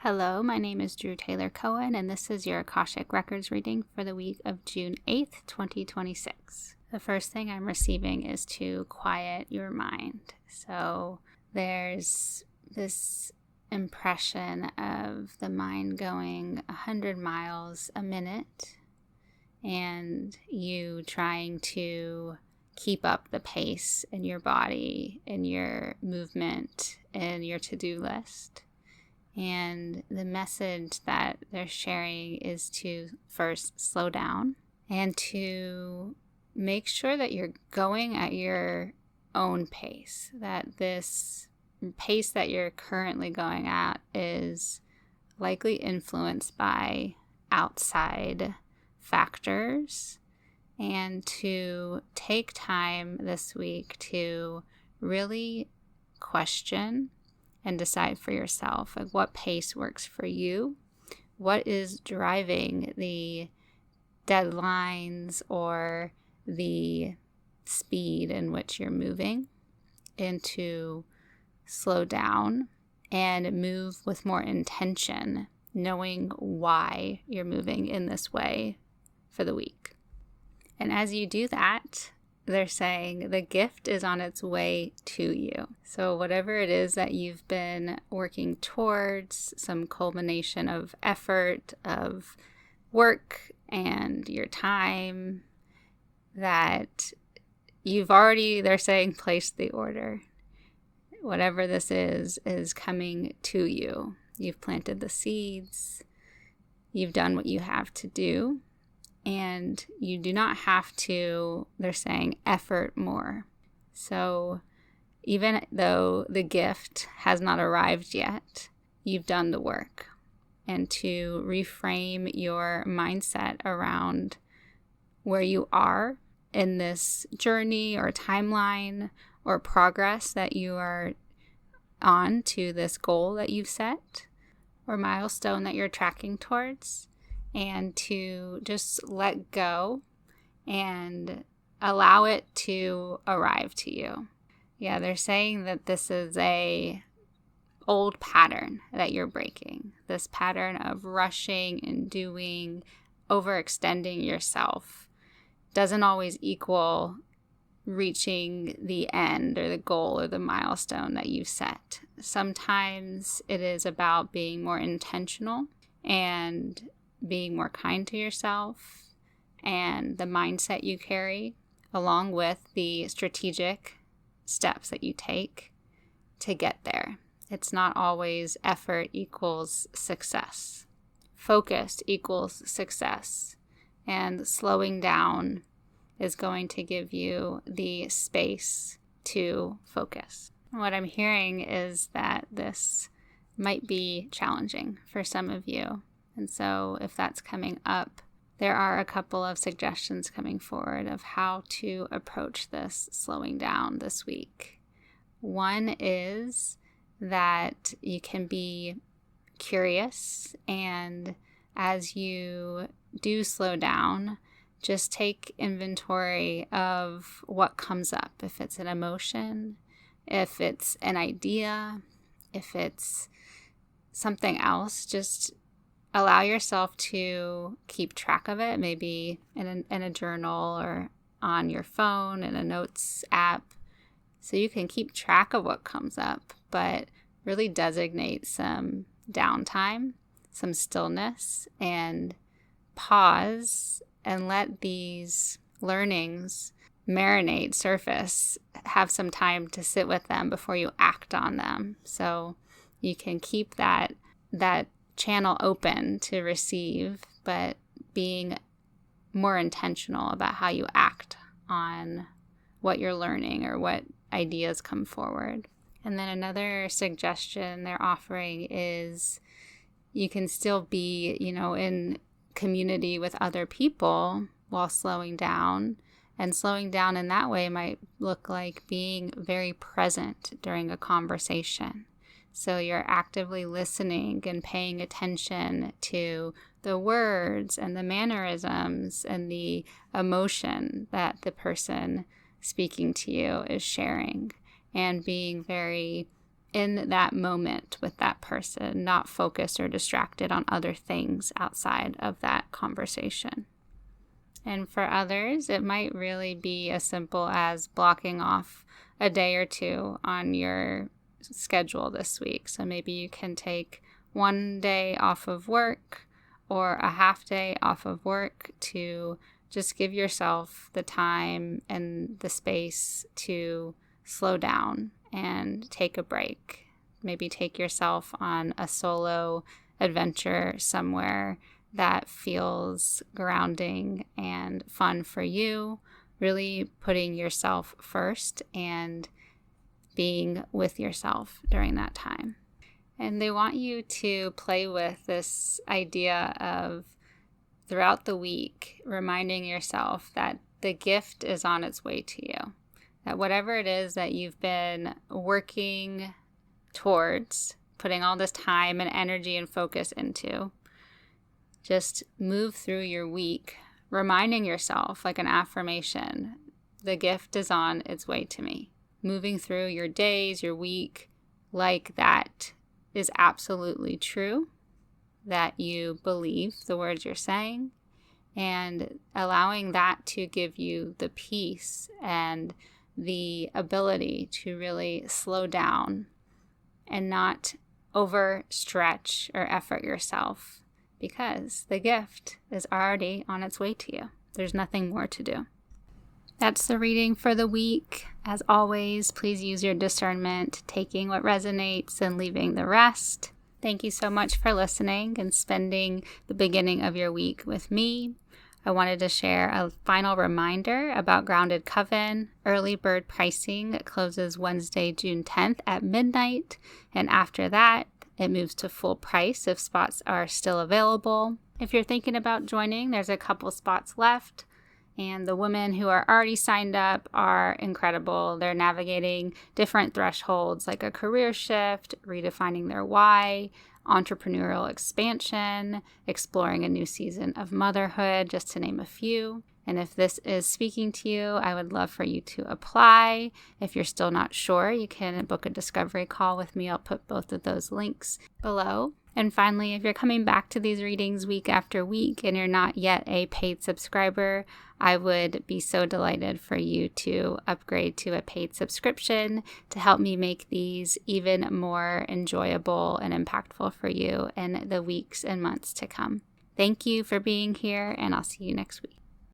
Hello, my name is Drew Taylor Cohen, and this is your Akashic Records reading for the week of June 8th, 2026. The first thing I'm receiving is to quiet your mind. So there's this impression of the mind going 100 miles a minute and you trying to keep up the pace in your body, in your movement, in your to-do list. And the message that they're sharing is to first slow down and to make sure that you're going at your own pace, that this pace that you're currently going at is likely influenced by outside factors, and to take time this week to really question and decide for yourself, like, what pace works for you, what is driving the deadlines or the speed in which you're moving, and to slow down and move with more intention, knowing why you're moving in this way for the week. And as you do that, they're saying the gift is on its way to you. So whatever it is that you've been working towards, some culmination of effort, of work and your time, that you've already, they're saying, placed the order. Whatever this is coming to you. You've planted the seeds. You've done what you have to do. And you do not have to, they're saying, effort more. So even though the gift has not arrived yet, you've done the work. And to reframe your mindset around where you are in this journey or timeline or progress that you are on to this goal that you've set or milestone that you're tracking towards. And to just let go and allow it to arrive to you. Yeah, they're saying that this is a old pattern that you're breaking. This pattern of rushing and doing, overextending yourself doesn't always equal reaching the end or the goal or the milestone that you've set. Sometimes it is about being more intentional and being more kind to yourself and the mindset you carry, along with the strategic steps that you take to get there. It's not always effort equals success. Focused equals success. And slowing down is going to give you the space to focus. What I'm hearing is that this might be challenging for some of you. And so if that's coming up, there are a couple of suggestions coming forward of how to approach this slowing down this week. One is that you can be curious, and as you do slow down, just take inventory of what comes up. If it's an emotion, if it's an idea, if it's something else, just allow yourself to keep track of it, maybe in a journal or on your phone, in a notes app, so you can keep track of what comes up, but really designate some downtime, some stillness, and pause and let these learnings marinate, surface, have some time to sit with them before you act on them. So you can keep that channel open to receive, but being more intentional about how you act on what you're learning or what ideas come forward. And then another suggestion they're offering is you can still be, in community with other people while slowing down. And slowing down in that way might look like being very present during a conversation. So you're actively listening and paying attention to the words and the mannerisms and the emotion that the person speaking to you is sharing, and being very in that moment with that person, not focused or distracted on other things outside of that conversation. And for others, it might really be as simple as blocking off a day or two on your schedule this week. So maybe you can take one day off of work or a half day off of work to just give yourself the time and the space to slow down and take a break. Maybe take yourself on a solo adventure somewhere that feels grounding and fun for you, really putting yourself first and being with yourself during that time. And they want you to play with this idea of throughout the week, reminding yourself that the gift is on its way to you. That whatever it is that you've been working towards, putting all this time and energy and focus into, just move through your week, reminding yourself like an affirmation, the gift is on its way to me. Moving through your days, your week, like that is absolutely true, that you believe the words you're saying, and allowing that to give you the peace and the ability to really slow down and not overstretch or effort yourself, because the gift is already on its way to you. There's nothing more to do. That's the reading for the week. As always, please use your discernment, taking what resonates and leaving the rest. Thank you so much for listening and spending the beginning of your week with me. I wanted to share a final reminder about Grounded Coven. Early bird pricing closes Wednesday, June 10th at midnight, and after that, it moves to full price if spots are still available. If you're thinking about joining, there's a couple spots left. And the women who are already signed up are incredible. They're navigating different thresholds like a career shift, redefining their why, entrepreneurial expansion, exploring a new season of motherhood, just to name a few. And if this is speaking to you, I would love for you to apply. If you're still not sure, you can book a discovery call with me. I'll put both of those links below. And finally, if you're coming back to these readings week after week and you're not yet a paid subscriber, I would be so delighted for you to upgrade to a paid subscription to help me make these even more enjoyable and impactful for you in the weeks and months to come. Thank you for being here, and I'll see you next week.